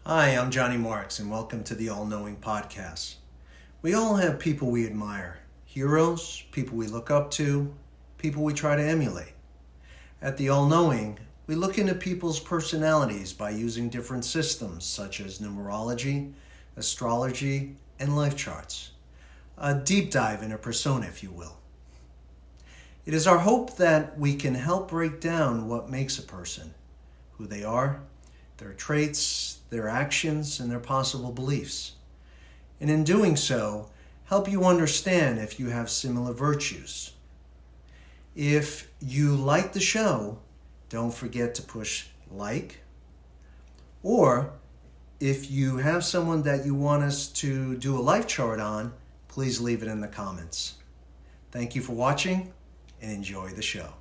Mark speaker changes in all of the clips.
Speaker 1: Hi, I'm Johnny Marques, and welcome to the All Knowing Podcast. We all have people we admire, heroes, people we look up to, people we try to emulate. At the All Knowing, we look into people's personalities by using different systems such as numerology, astrology, and life charts. A deep dive in a persona, if you will. It is our hope that we can help break down what makes a person, who they are, their traits, their actions, and their possible beliefs. And in doing so, help you understand if you have similar virtues. If you like the show, don't forget to push like. Or if you have someone that you want us to do a life chart on, please leave it in the comments. Thank you for watching and enjoy the show.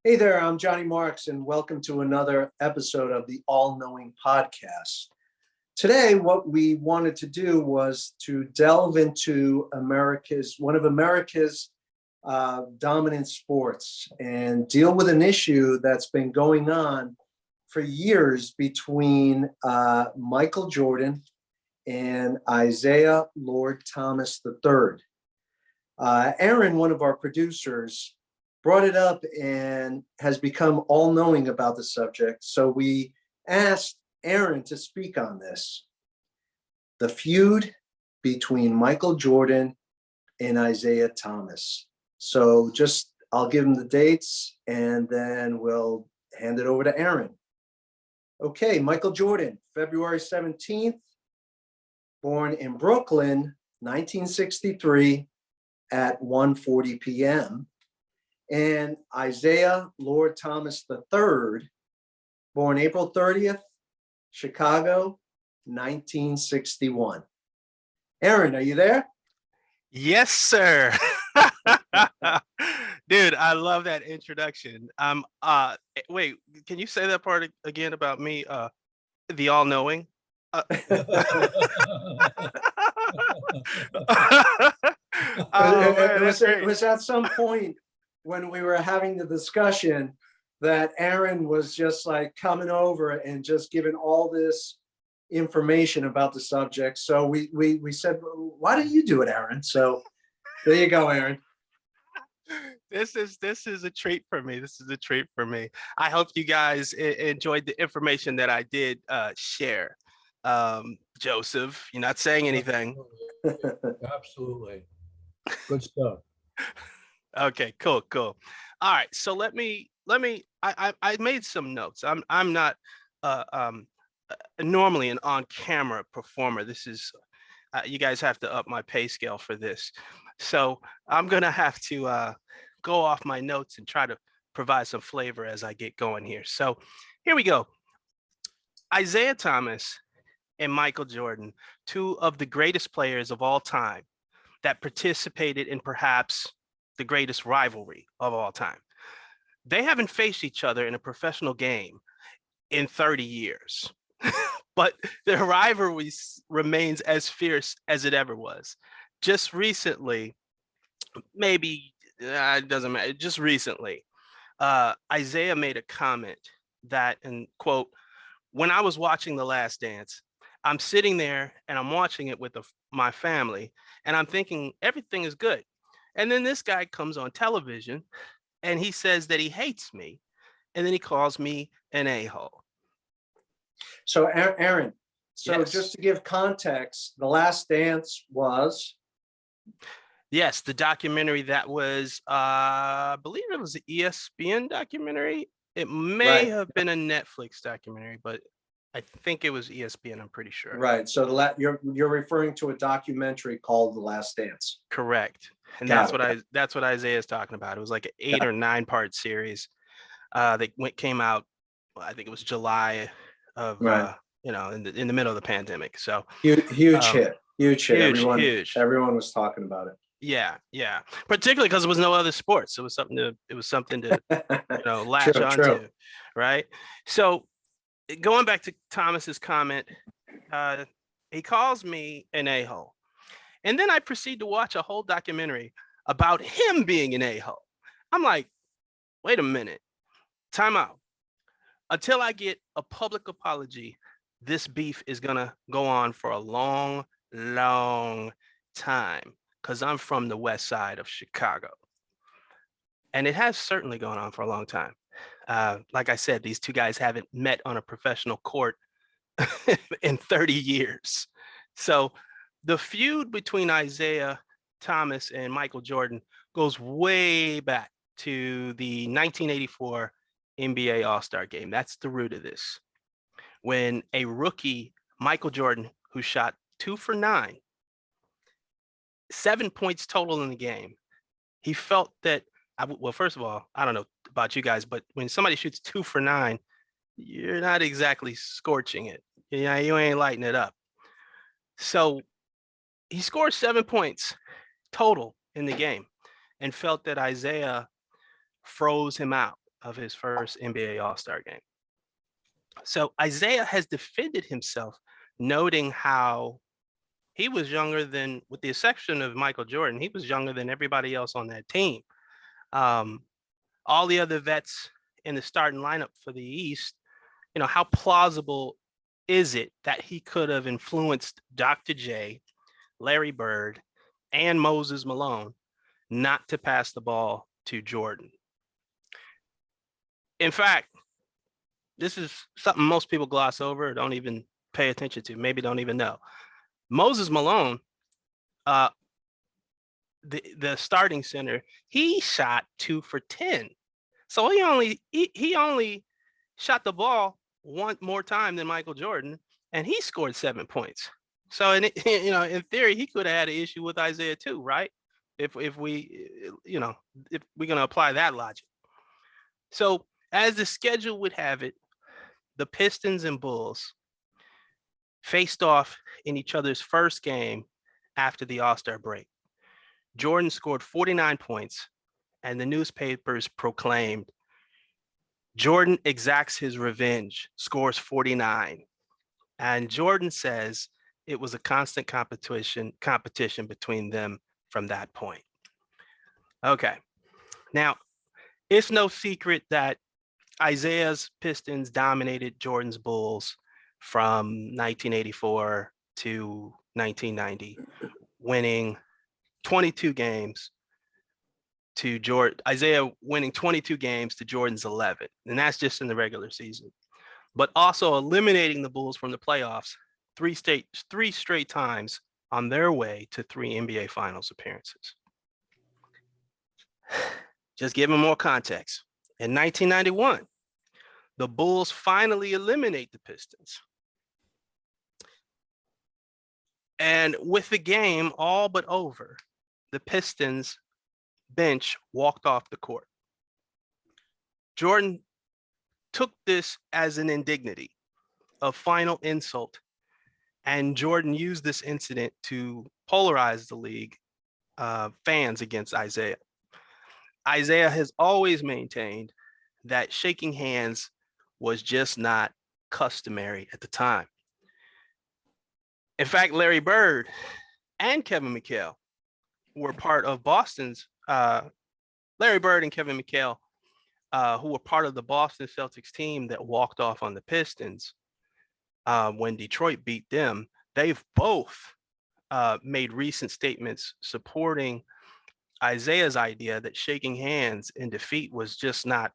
Speaker 1: Hey there, I'm Johnny Marques, and welcome to another episode of the All Knowing Podcast. Today, what we wanted to do was to delve into one of America's dominant sports and deal with an issue that's been going on for years between Michael Jordan and Isiah Lord Thomas III. Aaron, one of our producers, brought it up and has become all-knowing about the subject. So we asked Aaron to speak on this. The feud between Michael Jordan and Isiah Thomas. So I'll give him the dates and then we'll hand it over to Aaron. Okay, Michael Jordan, February 17th, born in Brooklyn, 1963 at 1:40 p.m. And Isiah Lord Thomas III, born April 30th, Chicago, 1961. Aaron, are you there?
Speaker 2: Yes, sir. Dude, I love that introduction. Wait, can you say that part again about me? The all-knowing?
Speaker 1: It was at some point when we were having the discussion that Aaron was just like coming over and just giving all this information about the subject. So we said, why don't you do it, Aaron? So there you go, Aaron.
Speaker 2: This is a treat for me. This is a treat for me. I hope you guys enjoyed the information that I did share. Joseph, you're not saying anything.
Speaker 3: Absolutely. Good stuff.
Speaker 2: Okay, cool. All right, so let me. I made some notes. I'm not normally an on-camera performer. This is you guys have to up my pay scale for this. So I'm gonna have to go off my notes and try to provide some flavor as I get going here. So here we go. Isiah Thomas and Michael Jordan, two of the greatest players of all time that participated in perhaps the greatest rivalry of all time. They haven't faced each other in a professional game in 30 years, but their rivalry remains as fierce as it ever was. Just recently, maybe it doesn't matter, just recently, Isiah made a comment that, and quote, "When I was watching The Last Dance, I'm sitting there and I'm watching it with my family and I'm thinking everything is good. And then this guy comes on television and he says that he hates me. And then he calls me an a-hole."
Speaker 1: So Aaron,
Speaker 2: Yes.
Speaker 1: Just to give context, The Last Dance was?
Speaker 2: Yes, the documentary that was, I believe it was an ESPN documentary. It may have been a Netflix documentary, but I think it was ESPN, I'm pretty sure.
Speaker 1: Right. So you're referring to a documentary called The Last Dance.
Speaker 2: Correct. And that's what Isiah is talking about. It was like an 8 or 9 part series that came out, I think it was July of in the middle of the pandemic. So
Speaker 1: huge hit.
Speaker 2: Huge.
Speaker 1: Everyone was talking about it.
Speaker 2: Yeah. Particularly because there was no other sports. It was something to latch onto. right? So going back to Thomas's comment, he calls me an a-hole. And then I proceed to watch a whole documentary about him being an a-hole. I'm like, wait a minute, time out. Until I get a public apology, this beef is gonna go on for a long, long time because I'm from the west side of Chicago. And it has certainly gone on for a long time. Like I said, these two guys haven't met on a professional court in 30 years. So the feud between Isiah Thomas and Michael Jordan goes way back to the 1984 NBA All-Star game. That's the root of this. When a rookie, Michael Jordan, who shot 2 for 9, 7 points total in the game, he felt that, well, first of all, I don't know about you guys, but when somebody shoots 2 for 9, you're not exactly scorching it. You ain't lighting it up. So he scored 7 points total in the game and felt that Isiah froze him out of his first NBA All-Star game. So Isiah has defended himself, noting how he was younger than, with the exception of Michael Jordan, he was younger than everybody else on that team. All the other vets in the starting lineup for the East, how plausible is it that he could have influenced Dr. J, Larry Bird, and Moses Malone not to pass the ball to Jordan? In fact, this is something most people gloss over or don't even pay attention to, maybe don't even know. Moses Malone, the starting center, he shot 2 for 10. So he only shot the ball one more time than Michael Jordan, and he scored 7 points. So in theory, he could have had an issue with Isiah too, right? If we're gonna apply that logic. So as the schedule would have it, the Pistons and Bulls faced off in each other's first game after the All-Star break. Jordan scored 49 points, and the newspapers proclaimed, Jordan exacts his revenge, scores 49. And Jordan says it was a constant competition between them from that point. Okay. Now, it's no secret that Isiah's Pistons dominated Jordan's Bulls from 1984 to 1990, winning 22 games to Jordan. Isiah winning 22 games to Jordan's 11, and that's just in the regular season. But also eliminating the Bulls from the playoffs three straight times on their way to 3 NBA Finals appearances. Just giving more context. In 1991, the Bulls finally eliminate the Pistons. And with the game all but over, the Pistons bench walked off the court. Jordan took this as an indignity, a final insult, and Jordan used this incident to polarize the league fans against Isiah. Isiah has always maintained that shaking hands was just not customary at the time. In fact, Larry Bird and Kevin McHale were part of Boston's, Larry Bird and Kevin McHale, who were part of the Boston Celtics team that walked off on the Pistons when Detroit beat them. They've both made recent statements supporting Isiah's idea that shaking hands in defeat was just not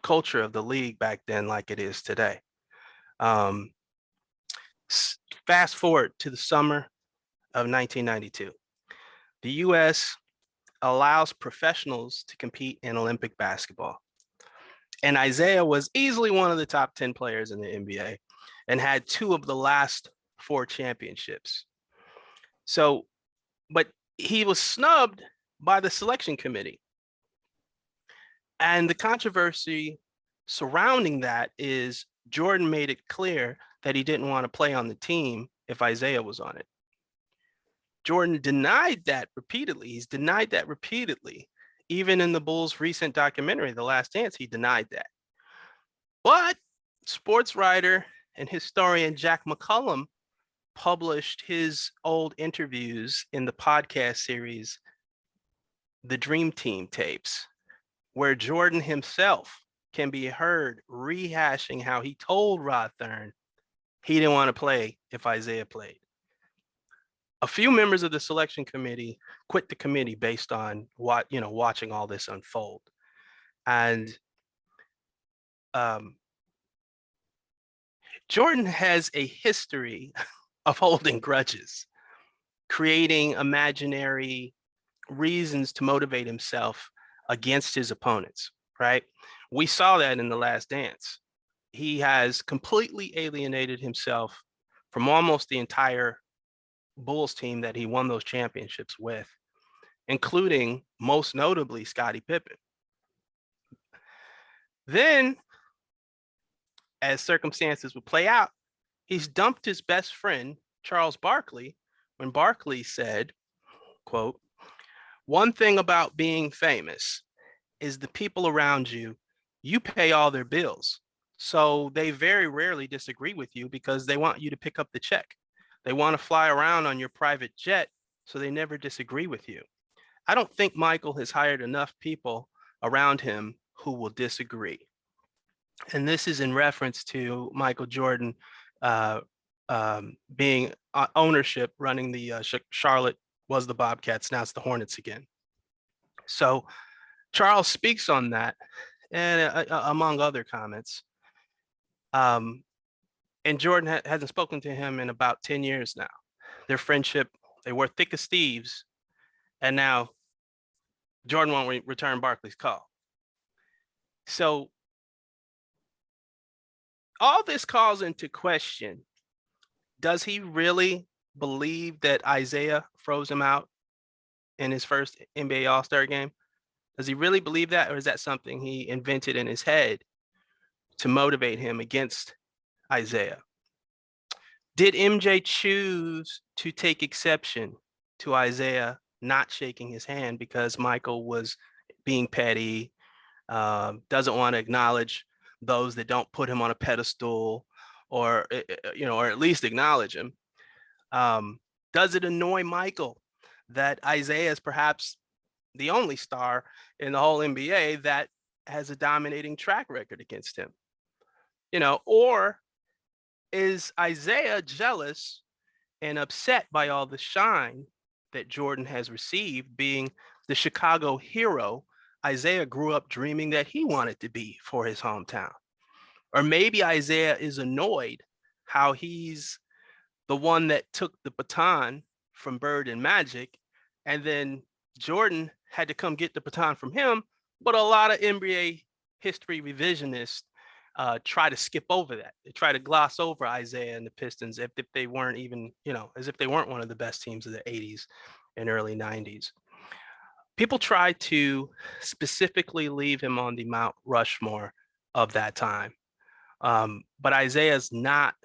Speaker 2: culture of the league back then like it is today. Fast forward to the summer of 1992. The U.S. allows professionals to compete in Olympic basketball. And Isiah was easily one of the top 10 players in the NBA and had 2 of the last 4 championships. So, but he was snubbed by the selection committee. And the controversy surrounding that is Jordan made it clear that he didn't want to play on the team if Isiah was on it. Jordan denied that repeatedly. He's denied that repeatedly. Even in the Bulls' recent documentary, The Last Dance, he denied that. But sports writer and historian Jack McCullum published his old interviews in the podcast series, The Dream Team Tapes, where Jordan himself can be heard rehashing how he told Rod Thurn he didn't want to play if Isiah played. A few members of the selection committee quit the committee based on watching all this unfold. And Jordan has a history of holding grudges, creating imaginary reasons to motivate himself against his opponents, right? We saw that in The Last Dance. He has completely alienated himself from almost the entire Bulls team that he won those championships with, including most notably Scottie Pippen. Then, as circumstances would play out, he's dumped his best friend, Charles Barkley, when Barkley said, quote, "One thing about being famous is the people around you, you pay all their bills. So they very rarely disagree with you because they want you to pick up the check. They want to fly around on your private jet, so they never disagree with you. I don't think Michael has hired enough people around him who will disagree." And this is in reference to Michael Jordan being ownership, running the Charlotte was the Bobcats, now it's the Hornets again. So Charles speaks on that, and among other comments. And Jordan hasn't spoken to him in about 10 years now. Their friendship, they were thick as thieves, and now Jordan won't return Barkley's call. So all this calls into question, does he really believe that Isiah froze him out in his first NBA All-Star game? Does he really believe that, or is that something he invented in his head to motivate him against Isiah? Did MJ choose to take exception to Isiah not shaking his hand because Michael was being petty, doesn't want to acknowledge those that don't put him on a pedestal, or or at least acknowledge him? Does it annoy Michael that Isiah is perhaps the only star in the whole NBA that has a dominating track record against him? Or is Isiah jealous and upset by all the shine that Jordan has received, being the Chicago hero Isiah grew up dreaming that he wanted to be for his hometown? Or maybe Isiah is annoyed how he's the one that took the baton from Bird and Magic, and then Jordan had to come get the baton from him. But a lot of NBA history revisionists try to skip over that. They try to gloss over Isiah and the Pistons if they weren't even, as if they weren't one of the best teams of the 80s and early 90s. People try to specifically leave him on the Mount Rushmore of that time. But Isiah's not,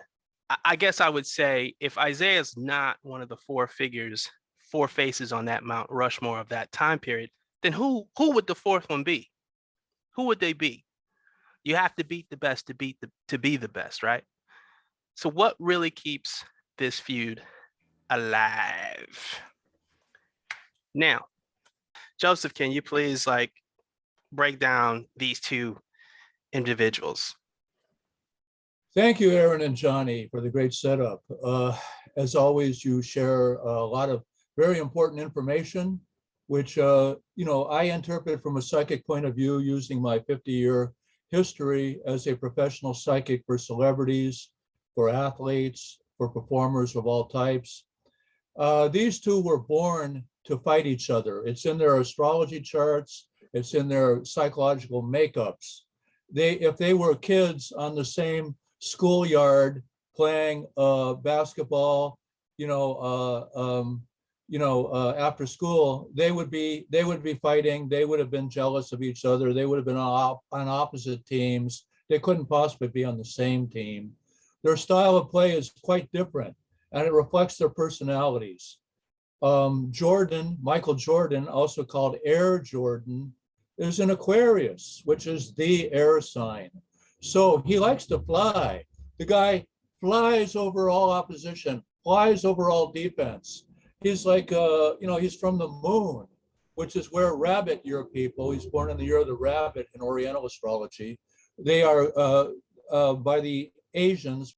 Speaker 2: I guess I would say, if Isiah's not one of the four faces on that Mount Rushmore of that time period, then who would the fourth one be? Who would they be? You have to beat the best to be the best, right? So what really keeps this feud alive? Now, Joseph, can you please break down these two individuals?
Speaker 3: Thank you, Aaron and Johnny, for the great setup. As always, you share a lot of very important information, which I interpret from a psychic point of view using my 50-year history as a professional psychic for celebrities, for athletes, for performers of all types. These two were born to fight each other. It's in their astrology charts. It's in their psychological makeups. If they were kids on the same schoolyard playing basketball, after school, they would be fighting. They would have been jealous of each other. They would have been on opposite teams. They couldn't possibly be on the same team. Their style of play is quite different, and it reflects their personalities. Michael Jordan, also called Air Jordan, is an Aquarius, which is the air sign. So he likes to fly. The guy flies over all opposition, flies over all defense. He's like, he's from the moon, which is where rabbit year people, he's born in the year of the rabbit in Oriental astrology. They are, by the Asians,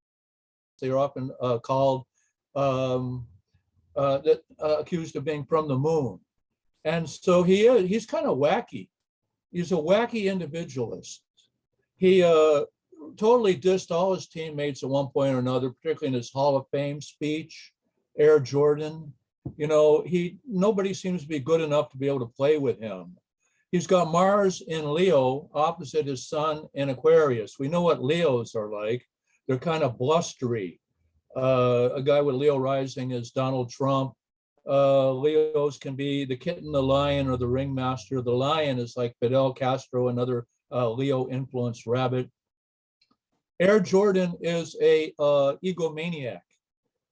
Speaker 3: they are often called, accused of being from the moon. And so he's kind of wacky. He's a wacky individualist. He totally dissed all his teammates at one point or another, particularly in his Hall of Fame speech. Air Jordan, nobody seems to be good enough to be able to play with him. He's got Mars in Leo opposite his sun in Aquarius. We know what Leos are like. They're kind of blustery. A guy with Leo rising is Donald Trump. Leos can be the kitten, the lion, or the ringmaster. The lion is like Fidel Castro, another Leo influenced rabbit. Air Jordan is a egomaniac,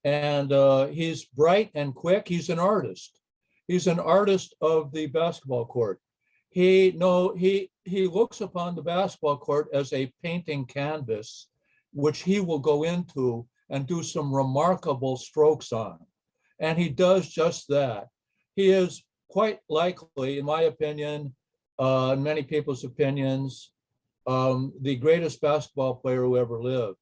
Speaker 3: and he's bright and quick. He's an artist. He's an artist of the basketball court. He looks upon the basketball court as a painting canvas, which he will go into and do some remarkable strokes on. And he does just that. He is quite likely, in my opinion, many people's opinions, the greatest basketball player who ever lived.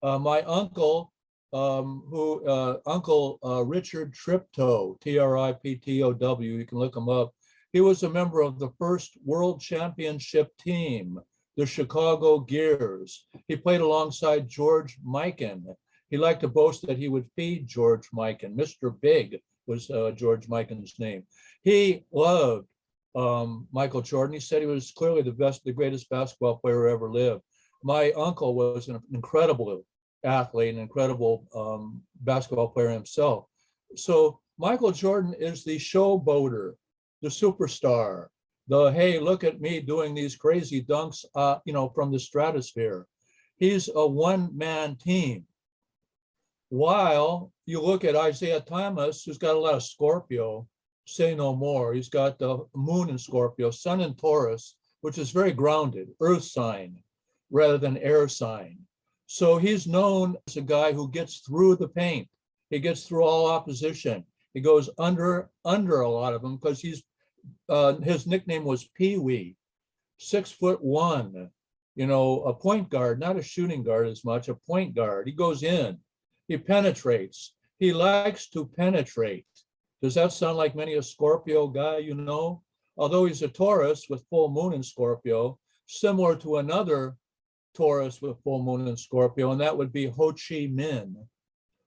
Speaker 3: My uncle, Uncle Richard Triptow, Triptow, you can look him up. He was a member of the first world championship team, the Chicago Gears. He played alongside George Mikan. He liked to boast that he would feed George Mikan. Mr. Big was George Mikan's name. He loved Michael Jordan. He said he was clearly the greatest basketball player who ever lived. My uncle was an incredible athlete, an incredible basketball player himself. So Michael Jordan is the showboater, the superstar, the, hey, look at me doing these crazy dunks, from the stratosphere. He's a one-man team. While you look at Isiah Thomas, who's got a lot of Scorpio, say no more. He's got the moon in Scorpio, sun in Taurus, which is very grounded, earth sign rather than air sign. So he's known as a guy who gets through the paint. He gets through all opposition. He goes under a lot of them because his nickname was Pee-wee, 6'1", a point guard, not a shooting guard as much, a point guard. He goes in, he penetrates. He likes to penetrate. Does that sound like many a Scorpio guy, Although he's a Taurus with full moon in Scorpio, similar to another Taurus with full moon in Scorpio, and that would be Ho Chi Minh,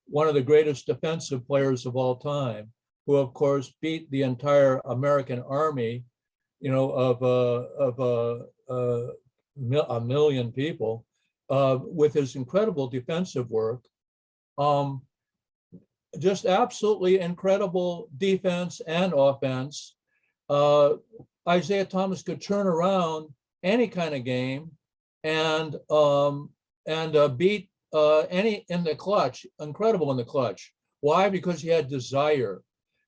Speaker 3: one of the greatest defensive players of all time, who of course beat the entire American army, of a million people, with his incredible defensive work. Just absolutely incredible defense and offense. Isiah Thomas could turn around any kind of game and beat any in the clutch, incredible in the clutch. Why? Because he had desire.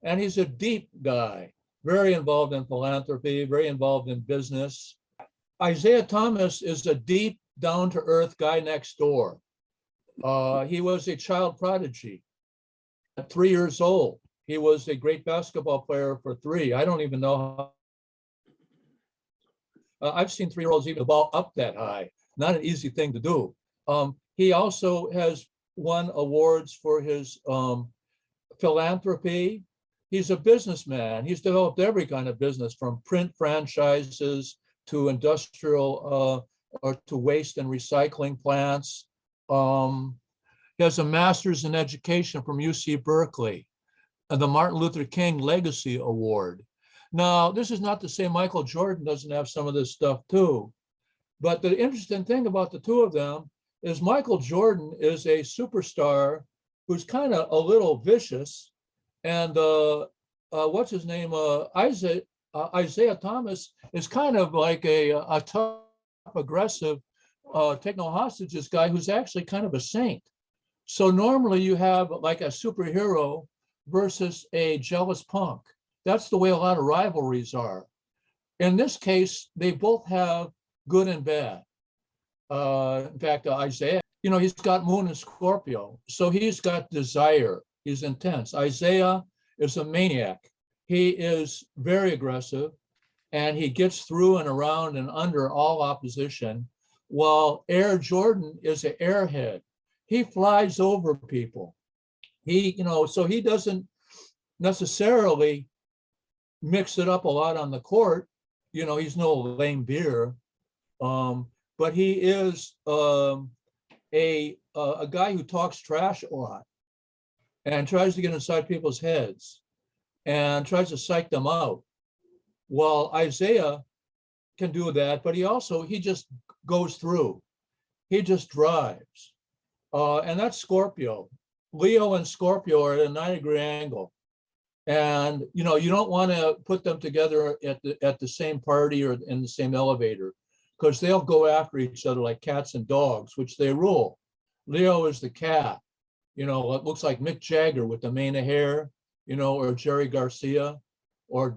Speaker 3: And he's a deep guy, very involved in philanthropy, very involved in business. Isiah Thomas is a deep, down-to-earth guy next door. He was a child prodigy. At 3 years old, he was a great basketball player for 3. I don't even know how. I've seen 3-year-olds even the ball up that high. Not an easy thing to do. He also has won awards for his philanthropy. He's a businessman. He's developed every kind of business, from print franchises to industrial or to waste and recycling plants. He has a master's in education from UC Berkeley and the Martin Luther King Legacy Award. Now, this is not to say Michael Jordan doesn't have some of this stuff too, but the interesting thing about the two of them is Michael Jordan is a superstar who's kind of a little vicious, and what's his name? Isiah Thomas is kind of like a tough, aggressive, take no hostages guy who's actually kind of a saint. So normally you have like a superhero versus a jealous punk. That's the way a lot of rivalries are. In this case, they both have good and bad. In fact, Isaiah, he's got moon in Scorpio. So he's got desire. He's intense. Isaiah is a maniac. He is very aggressive, and he gets through and around and under all opposition, while Air Jordan is an airhead. He flies over people. So he doesn't necessarily mix it up a lot on the court. He's no lame beer, but he is a guy who talks trash a lot and tries to get inside people's heads and tries to psych them out. While Isaiah can do that, but he just goes through. He just drives. And that's Scorpio. Leo and Scorpio are at a 90-degree angle. And you don't want to put them together at the same party or in the same elevator, because they'll go after each other like cats and dogs, which they rule. Leo is the cat. It looks like Mick Jagger with the mane of hair, or Jerry Garcia, or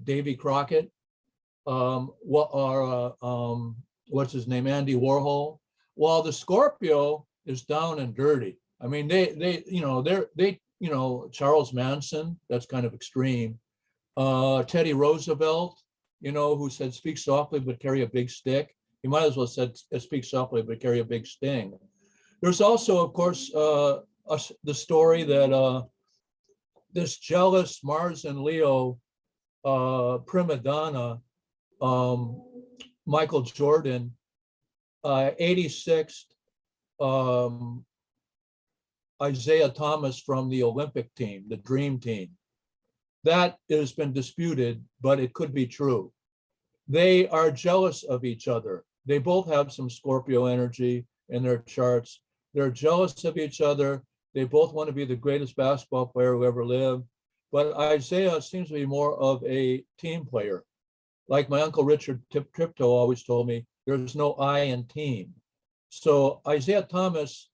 Speaker 3: Davy Crockett, what's his name, Andy Warhol. While the Scorpio is down and dirty. I mean, Charles Manson, that's kind of extreme. Teddy Roosevelt, who said, "Speak softly, but carry a big stick." He might as well said, "Speak softly, but carry a big sting." There's also, of course, the story that this jealous Mars and Leo prima donna, Michael Jordan, 86th, Isiah Thomas from the Olympic team, the dream team. That has been disputed, but it could be true. They are jealous of each other. They both have some Scorpio energy in their charts. They're jealous of each other. They both want to be the greatest basketball player who ever lived. But Isaiah seems to be more of a team player. Like my uncle Richard Tripto always told me, there's no I in team. So Isiah Thomas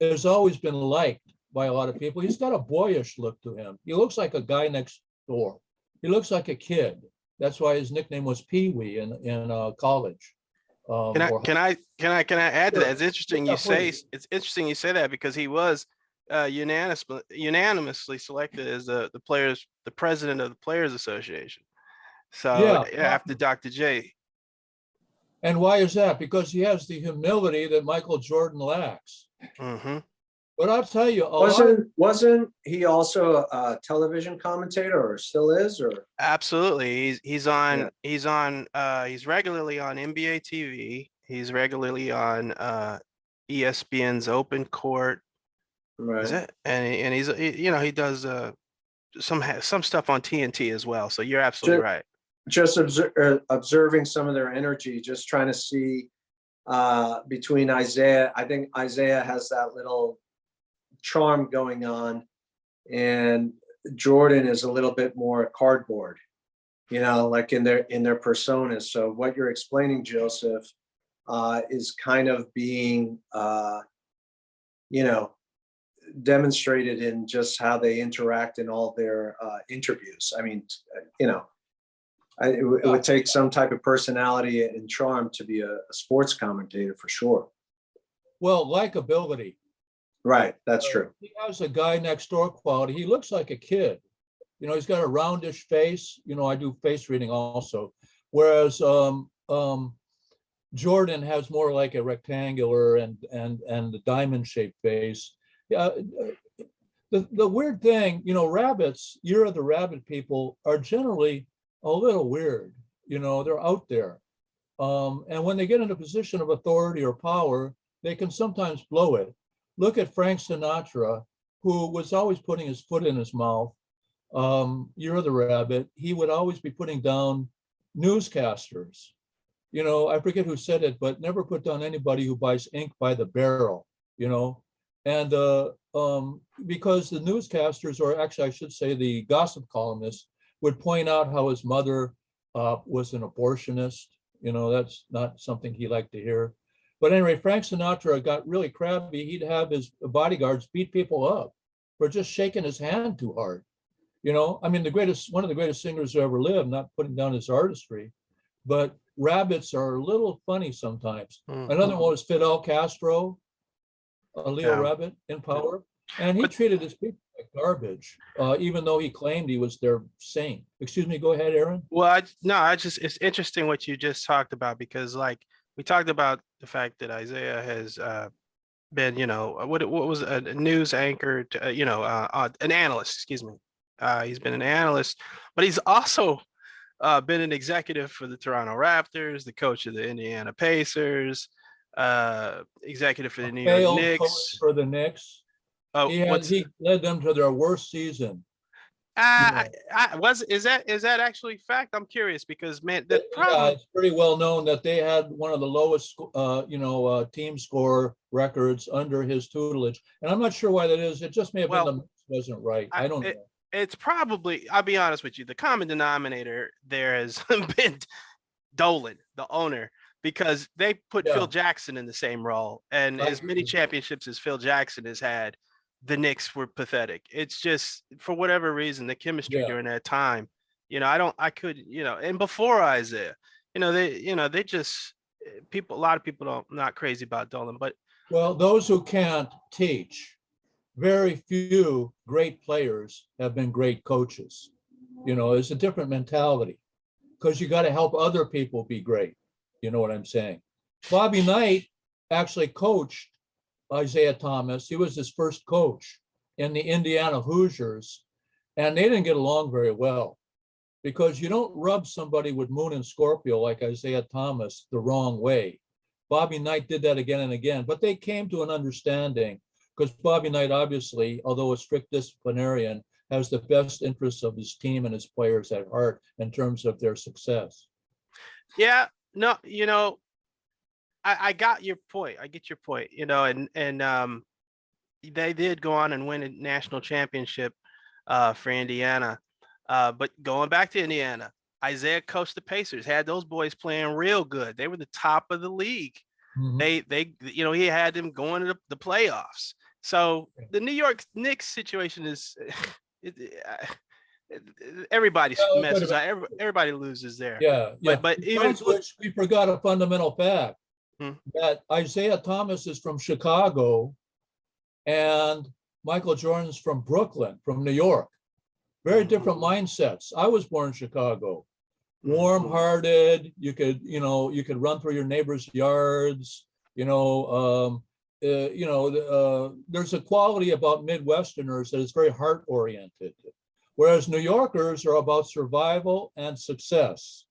Speaker 3: has always been liked by a lot of people. He's got a boyish look to him. He looks like a guy next door. He looks like a kid. That's why his nickname was Pee Wee in college.
Speaker 2: Can I add to that? It's interesting
Speaker 3: Yeah,
Speaker 2: you say
Speaker 3: please.
Speaker 2: it's interesting you say that, because he was unanimously selected as the president of the Players Association. So
Speaker 3: Yeah.
Speaker 2: after Dr. J.
Speaker 3: And why is that? Because he has the humility that Michael Jordan lacks.
Speaker 2: Mm-hmm.
Speaker 3: But I'll tell you,
Speaker 1: Wasn't he also a television commentator, or still is, or?
Speaker 2: Absolutely. He's regularly on NBA TV. He's regularly on ESPN's Open Court.
Speaker 1: Right.
Speaker 2: Is it? And he does some stuff on TNT as well. So you're absolutely right.
Speaker 1: Just observing some of their energy, just trying to see between Isaiah. I think Isaiah has that little charm going on, and Jordan is a little bit more cardboard, like in their personas. So what you're explaining, Joseph, is kind of being demonstrated in just how they interact in all their interviews. I mean, it would take some type of personality and charm to be a sports commentator for sure.
Speaker 3: well, likability.
Speaker 1: Right, that's true.
Speaker 3: He has a guy next door quality. He looks like a kid. He's got a roundish face. I do face reading also. Whereas Jordan has more like a rectangular and the diamond shaped face. The weird thing, rabbits, Year of the Rabbit people are generally a little weird. They're out there. And when they get in a position of authority or power, they can sometimes blow it. Look at Frank Sinatra, who was always putting his foot in his mouth. Year of the Rabbit, he would always be putting down newscasters. I forget who said it, but never put down anybody who buys ink by the barrel, and because the newscasters, or actually I should say the gossip columnists, would point out how his mother was an abortionist. That's not something he liked to hear. But anyway, Frank Sinatra got really crabby. He'd have his bodyguards beat people up for just shaking his hand too hard. I mean, one of the greatest singers who ever lived, not putting down his artistry, but rabbits are a little funny sometimes.
Speaker 2: Mhm.
Speaker 3: Another one was Fidel Castro, a Leo
Speaker 2: Yeah.
Speaker 3: rabbit in power, and he
Speaker 2: But-
Speaker 3: treated his people like garbage, even though he claimed he was their saint. Excuse me, go ahead, Aaron.
Speaker 2: Well, it's interesting what you just talked about, because like we talked about the fact that Isaiah has been, what was a news anchor, to, an analyst, excuse me. He's been an analyst, but he's also been an executive for the Toronto Raptors, the coach of the Indiana Pacers, executive for the New York
Speaker 3: Failed coach
Speaker 2: Knicks.
Speaker 3: for the Knicks.
Speaker 2: Oh,
Speaker 3: He led them to their worst season.
Speaker 2: is that actually fact? I'm curious, because man, that
Speaker 3: Yeah,
Speaker 2: probably
Speaker 3: it's pretty well known that they had one of the lowest, team score records under his tutelage, and I'm not sure why that is. It just may have been the mix wasn't right. I don't know.
Speaker 2: it's probably, I'll be honest with you, the common denominator there has been Dolan, the owner, because they put
Speaker 3: Yeah.
Speaker 2: Phil Jackson in the same role, and
Speaker 3: I
Speaker 2: as many
Speaker 3: agree.
Speaker 2: championships as Phil Jackson has had, the Knicks were pathetic. It's just, for whatever reason, the chemistry
Speaker 3: Yeah.
Speaker 2: during that time, and before Isaiah, they just, a lot of people don't, not crazy about Dolan, but
Speaker 3: Well, those who can't teach, very few great players have been great coaches. It's a different mentality because you got to help other people be great. You know what I'm saying? Bobby Knight actually coached Isiah Thomas. He was his first coach in the Indiana Hoosiers, and they didn't get along very well because you don't rub somebody with Moon and Scorpio like Isiah Thomas the wrong way. Bobby Knight did that again and again, but they came to an understanding because Bobby Knight, obviously, although a strict disciplinarian, has the best interests of his team and his players at heart in terms of their success.
Speaker 2: yeah, no, I got your point. I get your point, and they did go on and win a national championship for Indiana. But going back to Indiana, Isaiah coached the Pacers, had those boys playing real good. They were the top of the league.
Speaker 3: Mhm.
Speaker 2: He had them going to the playoffs. So the New York Knicks situation is everybody
Speaker 3: Well,
Speaker 2: messes up. Everybody loses there.
Speaker 3: Yeah.
Speaker 2: But even
Speaker 3: Besides which, we forgot a fundamental fact
Speaker 2: Hmm.
Speaker 3: that Isiah Thomas is from Chicago and Michael Jordan's from Brooklyn, from New York. Very different mindsets. I was born in Chicago, warm-hearted. You could run through your neighbors' yards. There's a quality about Midwesterners that is very heart-oriented, whereas New Yorkers are about survival and success.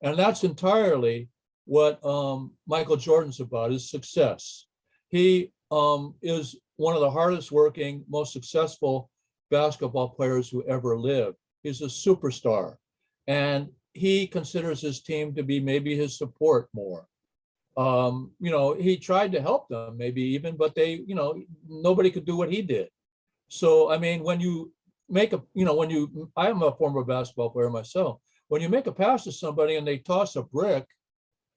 Speaker 3: And that's entirely what Michael Jordan's about, is success. He is one of the hardest working, most successful basketball players who ever lived. He's a superstar. And he considers his team to be maybe his support more. He tried to help them maybe even, but nobody could do what he did. So, I mean, when you make I'm a former basketball player myself. When you make a pass to somebody and they toss a brick,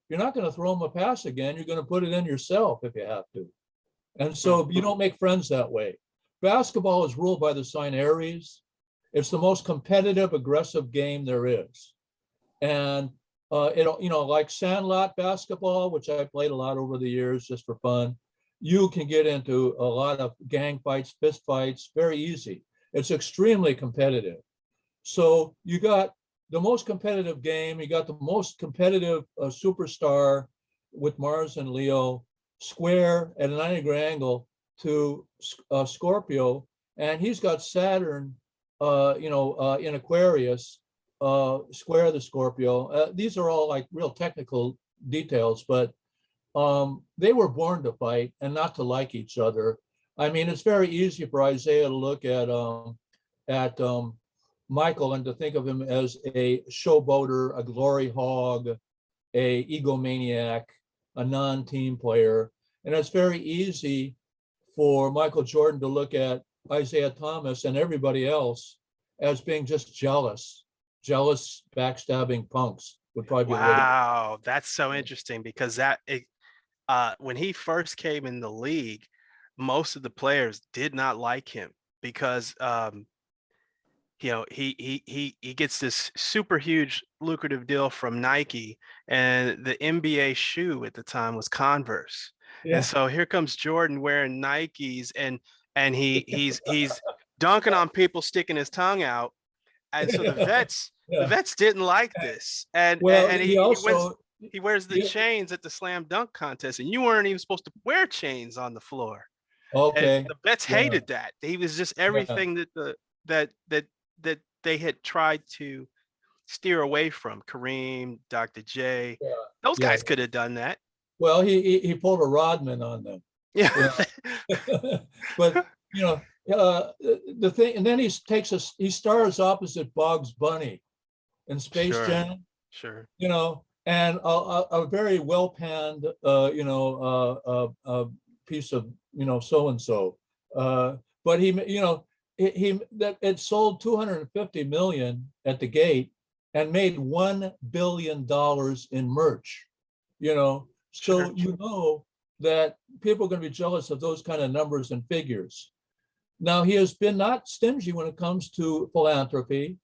Speaker 3: you're not going to throw them a pass again. You're going to put it in yourself if you have to. And so you don't make friends that way. Basketball is ruled by the sign Aries. It's the most competitive, aggressive game there is. And like sandlot basketball, which I played a lot over the years just for fun, you can get into a lot of gang fights, fist fights, very easy. It's extremely competitive. So you got the most competitive game, you got the most competitive superstar with Mars and Leo square at a 90-degree angle to Scorpio, and he's got Saturn, in Aquarius, square the Scorpio. These are all like real technical details, but they were born to fight and not to like each other. I mean, it's very easy for Isaiah to look at Michael and to think of him as a showboater, a glory hog, a egomaniac, a non-team player. And it's very easy for Michael Jordan to look at Isiah Thomas and everybody else as being just jealous, backstabbing punks would probably be a way to.
Speaker 2: Wow, that's so interesting, because when he first came in the league, most of the players did not like him because he gets this super huge lucrative deal from Nike, and the NBA shoe at the time was Converse. And so here comes Jordan wearing Nikes, and he's dunking on people, sticking his tongue out. And so the vets didn't like this. And
Speaker 3: Well,
Speaker 2: and
Speaker 3: he also,
Speaker 2: he wears the chains at the slam dunk contest, and you weren't even supposed to wear chains on the floor. And
Speaker 3: okay,
Speaker 2: the vets
Speaker 3: yeah,
Speaker 2: hated that. He was just
Speaker 3: yeah,
Speaker 2: everything that that they had tried to steer away from. Kareem, Dr. J,
Speaker 3: yeah,
Speaker 2: those
Speaker 3: yeah.
Speaker 2: guys could have done that.
Speaker 3: Well, he pulled a Rodman on them.
Speaker 2: Yeah.
Speaker 3: Yeah. But the thing, and then he stars opposite Bugs Bunny in Space
Speaker 2: Sure.
Speaker 3: Jam,
Speaker 2: Sure.
Speaker 3: And a very well panned piece of so and so. But he that it sold 250 million at the gate and made $1 billion in merch. So
Speaker 2: Sure.
Speaker 3: that people are going to be jealous of those kind of numbers and figures. Now, he has been not stingy when it comes to philanthropy,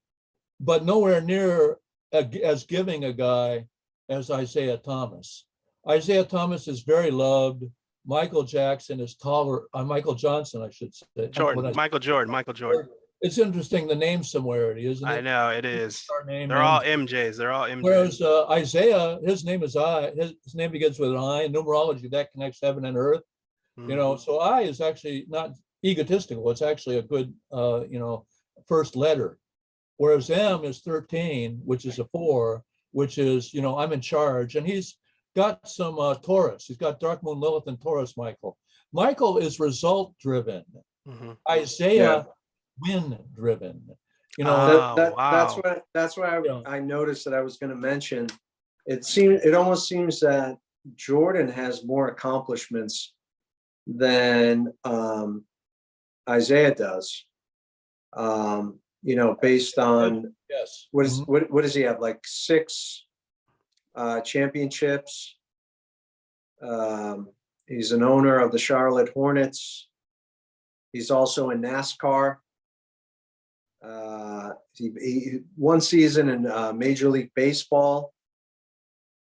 Speaker 3: but nowhere near as giving a guy as Isiah Thomas. Isiah Thomas is very loved. Michael Jackson is Michael Johnson, I should say.
Speaker 2: Michael Jordan.
Speaker 3: It's interesting, the name similarity, isn't it?
Speaker 2: I know it is.
Speaker 3: Our name,
Speaker 2: They're all MJs. They're all MJs.
Speaker 3: Whereas Isaiah, his name is his name begins with an I. In numerology, that connects heaven and earth. So I is actually not egotistical. It's actually a good, first letter. Whereas M is 13, which is a 4, which is, I'm in charge. And he's got some Taurus. He's got Dark Moon, Lilith, and Taurus, Michael. Michael is result driven. Isaiah, win driven.
Speaker 2: Wow.
Speaker 1: That's why I noticed that I was going to mention. It almost seems that Jordan has more accomplishments than Isaiah does. Based on what does he have, like 6 championships? He's an owner of the Charlotte Hornets. He's also in NASCAR. He one season in Major League Baseball.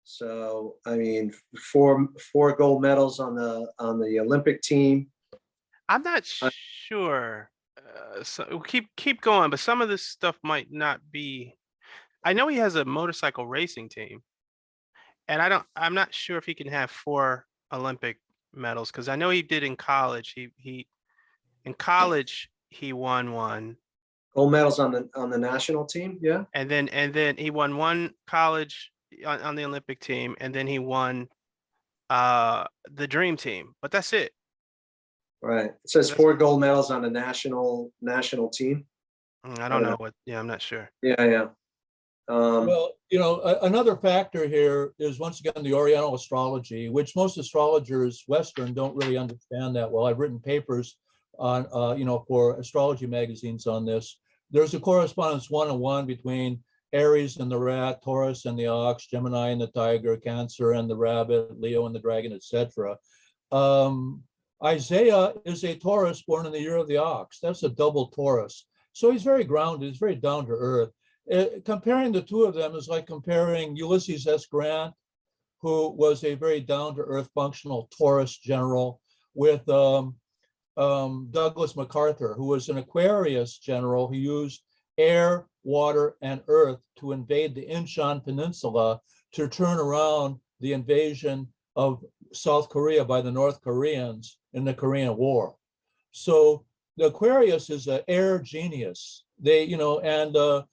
Speaker 1: So I mean, 4 gold medals on the Olympic team.
Speaker 2: I'm not sure. So keep going, but some of this stuff might not be. I know he has a motorcycle racing team, and I'm not sure if he can have 4 Olympic medals, because I know he did in college. He in college he won 1
Speaker 1: gold medals on the national team. Yeah,
Speaker 2: and then he won 1 college on the Olympic team, and then he won the dream team, but that's it.
Speaker 1: Right. It says 4 gold medals on the national team.
Speaker 2: I don't know what. Yeah, I'm not sure.
Speaker 1: Yeah.
Speaker 3: Well, another factor here is, once again, the Oriental astrology, which most astrologers, Western, don't really understand that well. I've written papers on, for astrology magazines on this. There's a correspondence 1-on-1 between Aries and the rat, Taurus and the ox, Gemini and the tiger, Cancer and the rabbit, Leo and the dragon, etc. Isaiah is a Taurus born in the year of the ox. That's a double Taurus. So he's very grounded. He's very down to earth. Comparing the two of them is like comparing Ulysses S. Grant, who was a very down to earth functional Taurus general, with Douglas MacArthur, who was an Aquarius general who used air, water, and earth to invade the Incheon Peninsula to turn around the invasion of South Korea by the North Koreans in the Korean War. So the Aquarius is an air genius. Michael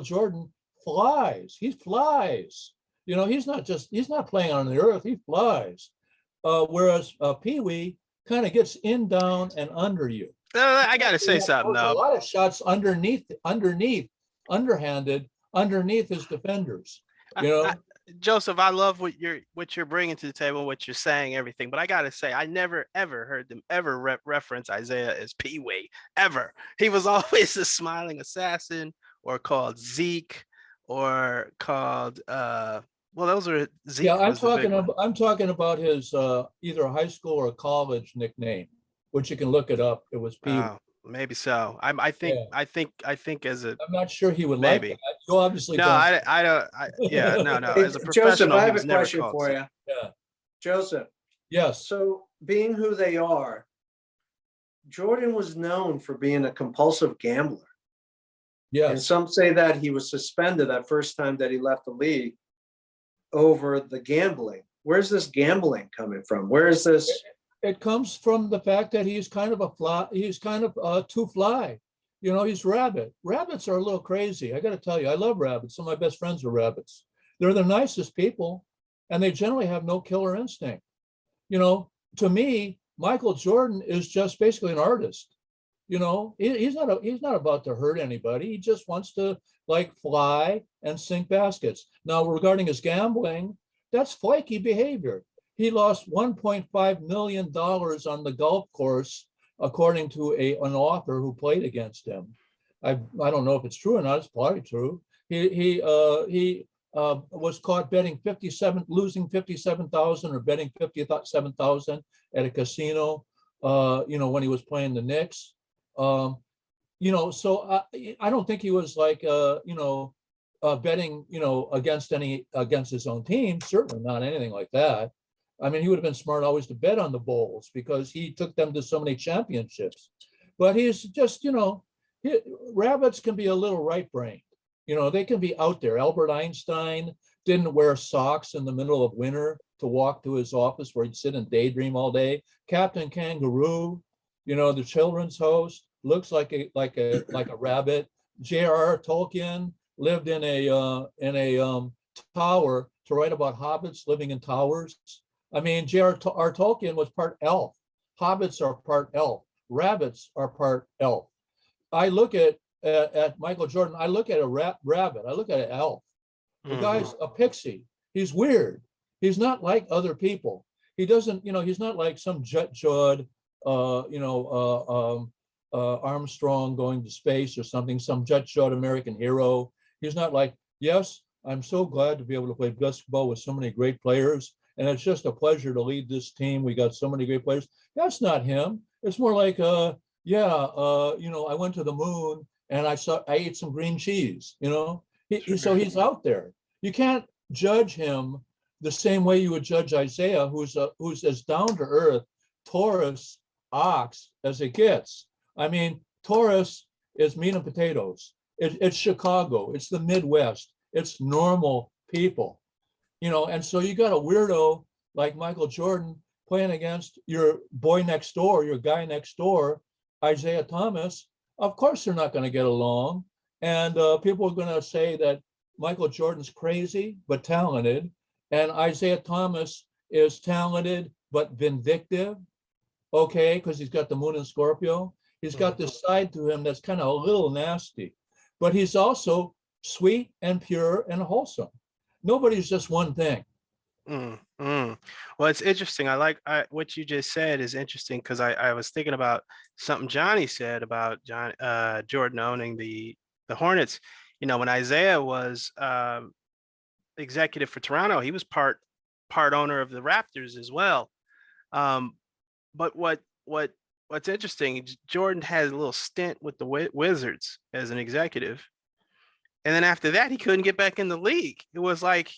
Speaker 3: Jordan flies. He flies. He's not playing on the earth. He flies. Whereas Pee-wee kind of gets in, down, and under you.
Speaker 2: I gotta say something though.
Speaker 3: A lot of shots underhanded, underneath his defenders.
Speaker 2: Joseph, I love what you're bringing to the table, what you're saying, everything. But I gotta say, I never ever heard them ever reference Isaiah as Pee-wee, ever. He was always a smiling assassin, or called Zeke, or called those are Zeke.
Speaker 3: Yeah, I'm talking about his either high school or college nickname, which you can look it up. It was Pee-wee.
Speaker 2: Wow. Maybe so. I think
Speaker 3: Yeah.
Speaker 2: I think as a
Speaker 3: I'm not sure he would like
Speaker 2: maybe.
Speaker 3: that. You obviously
Speaker 2: No,
Speaker 3: don't.
Speaker 2: I don't. Yeah, no, no.
Speaker 1: Hey,
Speaker 2: As a
Speaker 1: Joseph,
Speaker 2: professional,
Speaker 1: I
Speaker 2: he
Speaker 1: have a
Speaker 2: was never
Speaker 1: question
Speaker 2: called.
Speaker 1: for
Speaker 2: So.
Speaker 1: you.
Speaker 3: Yeah.
Speaker 1: Joseph,
Speaker 3: Yes.
Speaker 1: so being who they are, Jordan was known for being a compulsive gambler. And
Speaker 3: Yes.
Speaker 1: some say that he was suspended that first time that he left the league over the gambling. Where's this gambling coming from? Where is this?
Speaker 3: It comes from the fact that he's kind of a fly. He's kind of too fly. You know, he's rabbit. Rabbits are a little crazy. I got to tell you, I love rabbits. Some of my best friends are rabbits. They're the nicest people, and they generally have no killer instinct. You know, to me, Michael Jordan is just basically an artist. You know, he's not about to hurt anybody. He just wants to like fly and sink baskets. Now, regarding his gambling, that's flaky behavior. He lost $1.5 million on the golf course, according to an author who played against him. I don't know if it's true or not. It's probably true. He was caught betting 57, losing 57,000 or betting 57,000 at a casino. You know, when he was playing the Knicks. You know, so I don't think he was like you know, betting, you know, against his own team. Certainly not anything like that. I mean, he would have been smart always to bet on the Bulls because he took them to so many championships. But he's just, you know, rabbits can be a little right-brained. You know, they can be out there. Albert Einstein didn't wear socks in the middle of winter to walk to his office where he'd sit and daydream all day. Captain Kangaroo, you know, the children's host, looks like a rabbit. J.R.R. Tolkien lived in a tower to write about hobbits living in towers. I mean, J.R.R. Tolkien was part elf. Hobbits are part elf. Rabbits are part elf. I look at Michael Jordan. I look at a rabbit. I look at an elf. The guy's a pixie. He's weird. He's not like other people. He doesn't, you know, he's not like some jet-jawed, Armstrong going to space or something, some jet-jawed American hero. He's not like, yes, I'm so glad to be able to play basketball with so many great players. And it's just a pleasure to lead this team. We got so many great players. That's not him. It's more like, you know, I went to the moon and I ate some green cheese, you know. So he's out there. You can't judge him the same way you would judge Isiah, who's as down to earth, Taurus, ox as it gets. I mean, Taurus is meat and potatoes. It's Chicago. It's the Midwest. It's normal people, you know. And so you got a weirdo like Michael Jordan playing against your boy next door, your guy next door, Isiah Thomas. Of course, they're not going to get along. And people are going to say that Michael Jordan's crazy, but talented. And Isiah Thomas is talented, but vindictive. Okay, because he's got the moon in Scorpio. He's got this side to him that's kind of a little nasty, but he's also sweet and pure and wholesome. Nobody's just one thing.
Speaker 2: Well, it's interesting. What you just said is interesting because I was thinking about something Johnny said about Jordan owning the Hornets. You know, when Isiah was executive for Toronto, he was part owner of the Raptors as well. But what's interesting, Jordan had a little stint with the Wizards as an executive. And then after that, he couldn't get back in the league. It was like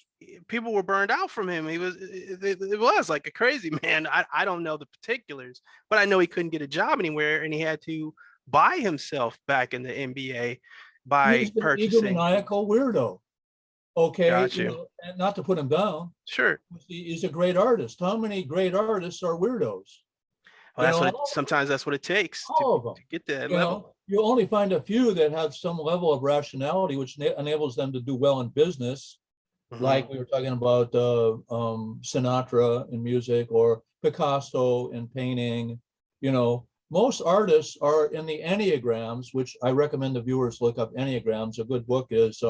Speaker 2: people were burned out from him. It was like a crazy man. I don't know the particulars, but I know he couldn't get a job anywhere and he had to buy himself back in the NBA by purchasing.
Speaker 3: Egomaniacal weirdo. Okay,
Speaker 2: Got you.
Speaker 3: You know, and not to put him down.
Speaker 2: Sure.
Speaker 3: He's a great artist. How many great artists are weirdos?
Speaker 2: Well, sometimes that's what it takes to get that level.
Speaker 3: You only find a few that have some level of rationality, which enables them to do well in business. Like we were talking about Sinatra in music or Picasso in painting. You know, most artists are in the Enneagrams, which I recommend the viewers look up Enneagrams. A good book is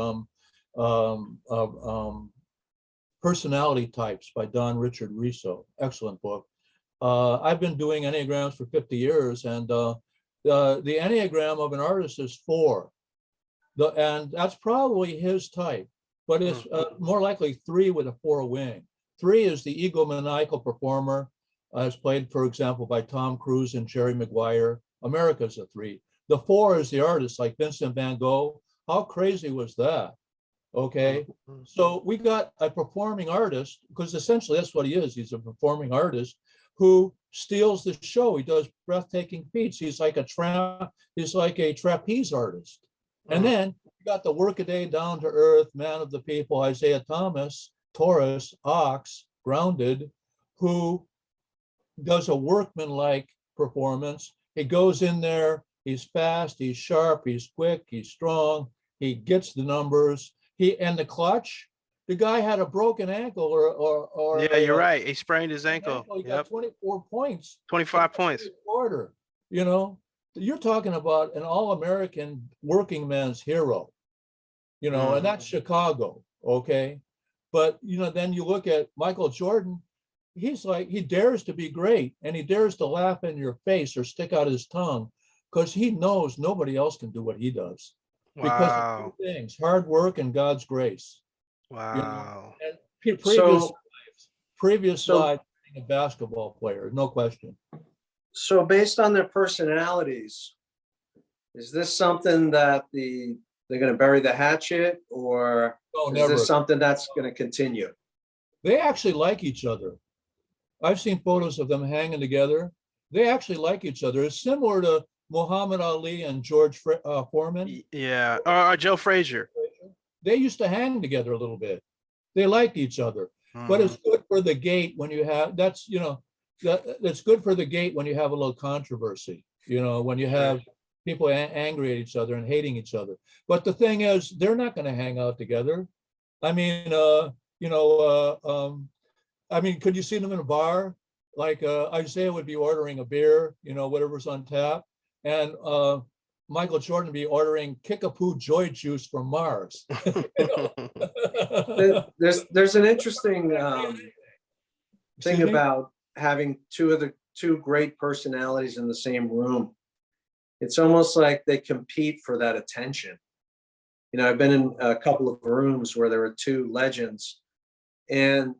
Speaker 3: Personality Types by Don Richard Riso. Excellent book. I've been doing Enneagrams for 50 years, and the Enneagram of an artist is 4. And that's probably his type, but it's more likely 3 with a 4 wing. 3 is the egomaniacal performer, as played, for example, by Tom Cruise and Jerry Maguire. America's a 3. The 4 is the artist, like Vincent van Gogh. How crazy was that? Okay, so we got a performing artist, because essentially that's what he is. He's a performing artist who steals the show. He does breathtaking feats. He's like a trapeze artist. And then you got the workaday, down to earth, man of the people, Isiah Thomas, Taurus, Ox, grounded, who does a workman-like performance. He goes in there, he's fast, he's sharp, he's quick, he's strong, he gets the numbers. And the clutch, the guy had a broken ankle or
Speaker 2: Yeah, you're right. He sprained his ankle.
Speaker 3: He got 24 points.
Speaker 2: 25 points.
Speaker 3: Quarter. You know, you're talking about an all-American working man's hero, you know, and that's Chicago. Okay. But, you know, then you look at Michael Jordan, he's like, he dares to be great, and he dares to laugh in your face or stick out his tongue because he knows nobody else can do what he does. Because of 2 things: hard work and God's grace.
Speaker 2: Wow.
Speaker 3: You know? And previous life, being a basketball player, no question.
Speaker 1: So based on their personalities, is this something that they're going to bury the hatchet, or is this something that's going to continue?
Speaker 3: They actually like each other. I've seen photos of them hanging together. They actually like each other. It's similar to Muhammad Ali and George Foreman.
Speaker 2: Yeah, or Joe Frazier.
Speaker 3: They used to hang together a little bit. They liked each other. But it's good for the gate when you have, that's good for the gate when you have a little controversy, you know, when you have people angry at each other and hating each other. But the thing is, they're not going to hang out together. I mean, could you see them in a bar? Like Isiah would be ordering a beer, you know, whatever's on tap. And Michael Jordan be ordering Kickapoo Joy Juice from Mars.
Speaker 1: There's an interesting thing about having two great personalities in the same room. It's almost like they compete for that attention. You know, I've been in a couple of rooms where there were 2 legends, and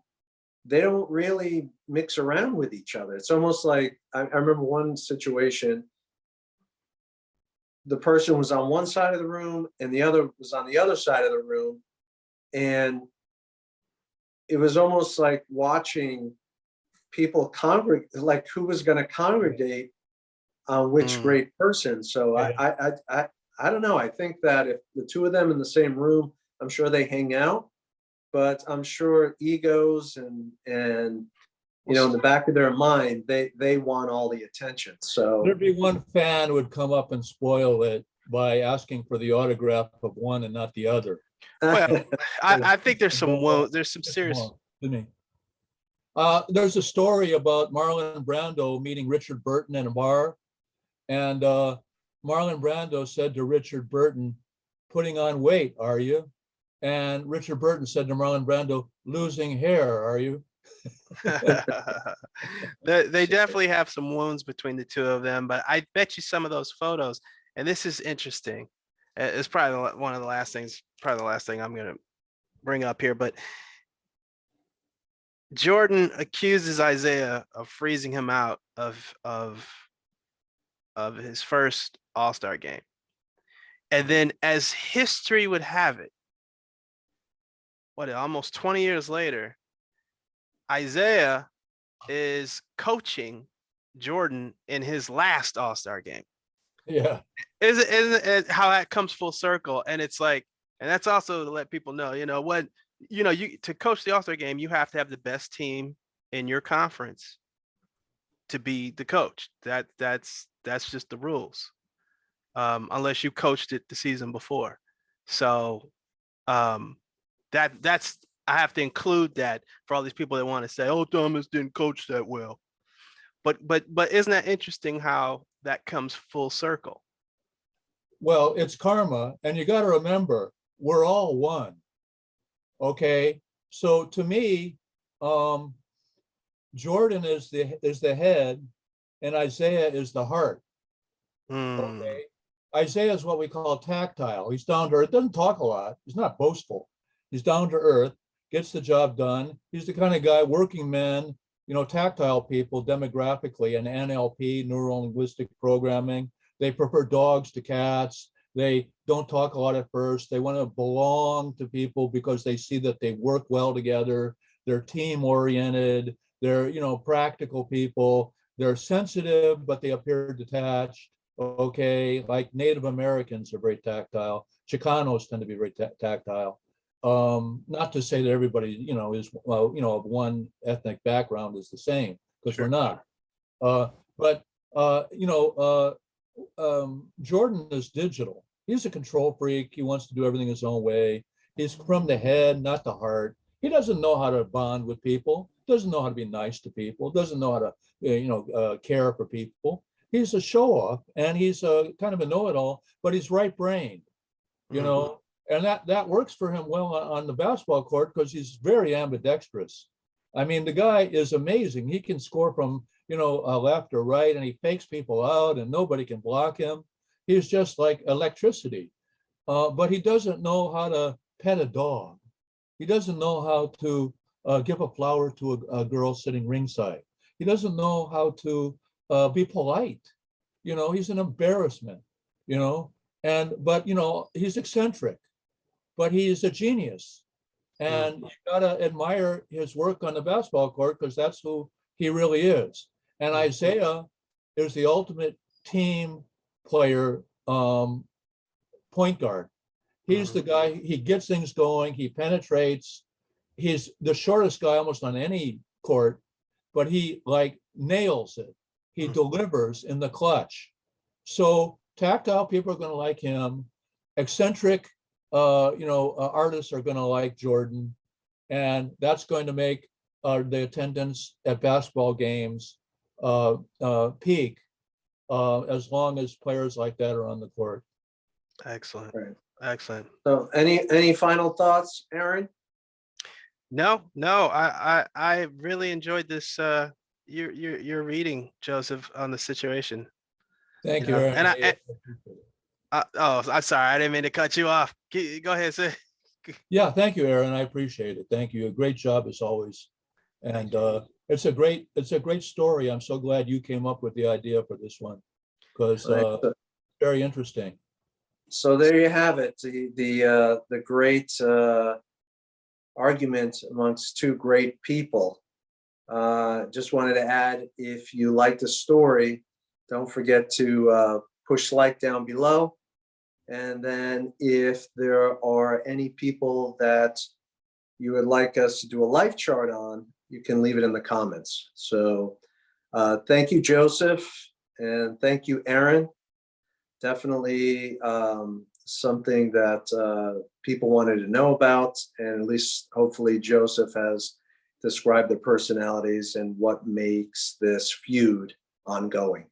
Speaker 1: they don't really mix around with each other. It's almost like, I remember one situation, the person was on one side of the room and the other was on the other side of the room. And it was almost like watching people congregate, like who was going to congregate on which great person. So I don't know. I think that if the 2 of them in the same room, I'm sure they hang out, but I'm sure egos and you know, in the back of their mind, they want all the attention. So
Speaker 3: there'd be one fan who would come up and spoil it by asking for the autograph of one and not the other.
Speaker 2: Well, I think there's some serious.
Speaker 3: There's a story about Marlon Brando meeting Richard Burton in a bar, and Marlon Brando said to Richard Burton, "Putting on weight, are you?" And Richard Burton said to Marlon Brando, "Losing hair, are you?"
Speaker 2: They definitely have some wounds between the 2 of them, but I bet you some of those photos, and this is interesting. It's probably one of the last things, probably the last thing I'm going to bring up here, but Jordan accuses Isiah of freezing him out of his first All-Star game. And then, as history would have it, almost 20 years later, Isiah is coaching Jordan in his last All-Star game.
Speaker 3: Yeah.
Speaker 2: Isn't it how that comes full circle? And it's like, and that's also to let people know, you know, you to coach the All-Star game, you have to have the best team in your conference to be the coach. That's just the rules. Unless you coached it the season before. So that's I have to include that for all these people that want to say, "Oh, Thomas didn't coach that well." But isn't that interesting how that comes full circle?
Speaker 3: Well, it's karma, and you got to remember, we're all one. Okay, so to me, Jordan is the head, and Isiah is the heart. Okay, Isiah is what we call tactile. He's down to earth. Doesn't talk a lot. He's not boastful. He's down to earth. Gets the job done. He's the kind of guy, working men, you know, tactile people demographically, and NLP, neuro linguistic programming, They prefer dogs to cats. They don't talk a lot at first. They want to belong to people because they see that they work well together. They're team oriented. They're, practical people. They're sensitive, but they appear detached. Okay, like Native Americans are very tactile. Chicanos tend to be very tactile. Not to say that everybody, is, of one ethnic background is the same, because we're not. But Jordan is digital. He's a control freak. He wants to do everything his own way. He's from the head, not the heart. He doesn't know how to bond with people, doesn't know how to be nice to people, doesn't know how to, care for people. He's a show-off, and he's kind of a know-it-all, but he's right-brained, and that works for him well on the basketball court because he's very ambidextrous. I mean, the guy is amazing. He can score from, left or right, and he fakes people out, and nobody can block him. He's just like electricity, but he doesn't know how to pet a dog. He doesn't know how to give a flower to a girl sitting ringside. He doesn't know how to be polite. He's an embarrassment, but he's eccentric, but he's a genius. And you gotta admire his work on the basketball court because that's who he really is. And Isiah is the ultimate team player, point guard. He's the guy, he gets things going, he penetrates. He's the shortest guy almost on any court, but he like nails it. He delivers in the clutch. So tactile people are going to like him. Eccentric, artists are going to like Jordan, and that's going to make the attendance at basketball games peak as long as players like that are on the court.
Speaker 2: Excellent.
Speaker 1: Right.
Speaker 2: Excellent.
Speaker 1: So any final thoughts, Aaron?
Speaker 2: No, I really enjoyed this your reading, Joseph, on the situation.
Speaker 3: Thank you,
Speaker 1: Yeah.
Speaker 3: Aaron.
Speaker 2: And I'm sorry, I didn't mean to cut you off. Go ahead, sir.
Speaker 3: Yeah, thank you, Aaron. I appreciate it. Thank you. A great job as always. And it's a great story. I'm so glad you came up with the idea for this one because very interesting.
Speaker 1: So there you have it. The great argument amongst two great people. Just wanted to add, if you like the story, don't forget to push like down below. And then if there are any people that you would like us to do a life chart on, you can leave it in the comments. So thank you, Joseph, and thank you, Aaron. Definitely something that people wanted to know about, and at least hopefully Joseph has described the personalities and what makes this feud ongoing.